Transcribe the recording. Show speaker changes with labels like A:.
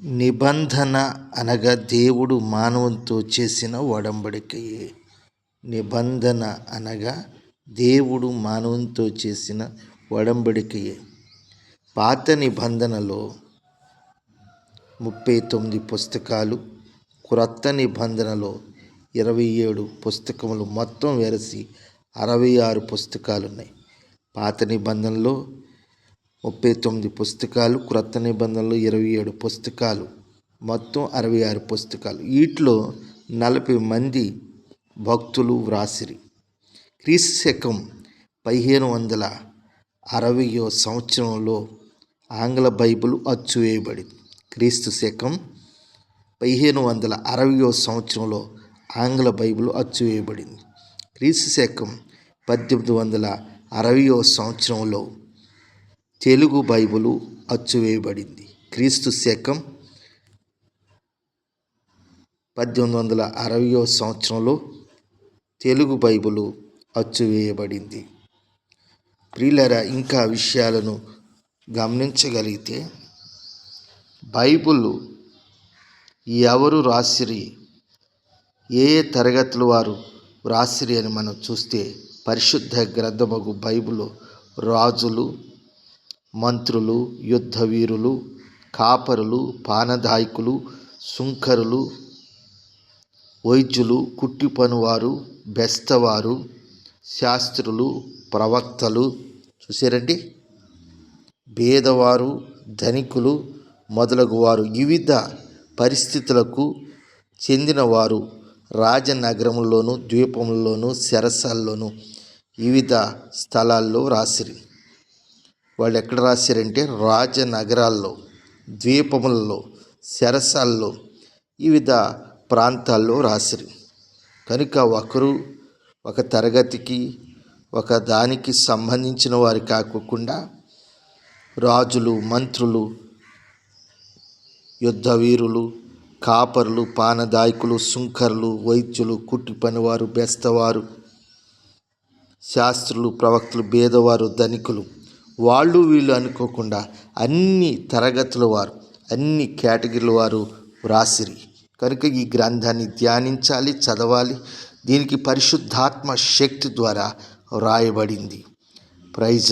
A: నిబంధన అనగా దేవుడు మానవునితో చేసిన ఒడంబడికయే. నిబంధన అనగా దేవుడు మానవునితో చేసిన ఒడంబడికయే. పాత నిబంధనలో 39 పుస్తకాలు, క్రొత్త నిబంధనలో 27 పుస్తకములు, మొత్తం వెరసి 66 పుస్తకాలు ఉన్నాయి. పాత నిబంధనలో 39 పుస్తకాలు, క్రొత్త నిబంధనలు 27 పుస్తకాలు, మొత్తం 66 పుస్తకాలు. వీటిలో 40 మంది భక్తులు వ్రాసిరి. క్రీస్తు శకం 1560 సంవత్సరంలో ఆంగ్ల బైబిల్ అచ్చు వేయబడింది. క్రీస్తు శకం 1560 సంవత్సరంలో ఆంగ్ల బైబిల్ అచ్చు వేయబడింది. క్రీస్తు శకం 1860 సంవత్సరంలో తెలుగు బైబిలు అచ్చువేయబడింది. క్రీస్తు శకం 1860 సంవత్సరంలో తెలుగు బైబిలు అచ్చువేయబడింది. ప్రియులారా, ఇంకా విషయాలను గమనించగలిగితే బైబిల్ ఎవరు రాసిరి, ఏ తరగతుల వారు రాసిరి అని మనం చూస్తే పరిశుద్ధ గ్రంథమగు బైబిల్ రాజులు, మంత్రులు, యుద్ధ వీరులు, కాపరులు, పానదాయకులు, సుంకరులు, వైద్యులు, కుట్టి పనివారు, బెస్తవారు, శాస్త్రులు, ప్రవక్తలు, చూసారండి, పేదవారు, ధనికులు మొదలగు వారు, వివిధ పరిస్థితులకు చెందినవారు రాజనగరంలోను, ద్వీపంలోను, చెరసాల్లోను, వివిధ స్థలాల్లో రాసిరి. వాళ్ళు ఎక్కడ రాశారంటే రాజనగరాల్లో, ద్వీపములలో, చెరసాల్లో, వివిధ ప్రాంతాల్లో రాసిరి. కనుక ఒకరు ఒక తరగతికి, ఒక దానికి సంబంధించిన వారు కాకుండా రాజులు, మంత్రులు, యుద్ధ వీరులు, కాపరులు, పానదాయకులు, సుంకరులు, వైద్యులు, కుట్టి పనివారు, బెస్తవారు, శాస్త్రులు, ప్రవక్తలు, భేదవారు, ధనికులు, వాళ్ళు వీళ్ళు అనుకోకుండా అన్ని తరగతుల వారు, అన్ని కేటగిరీల వారు వ్రాసిరి. కనుక ఈ గ్రంథాన్ని ధ్యానించాలి, చదవాలి. దీనికి పరిశుద్ధాత్మ శక్తి ద్వారా వ్రాయబడింది. ప్రైజ్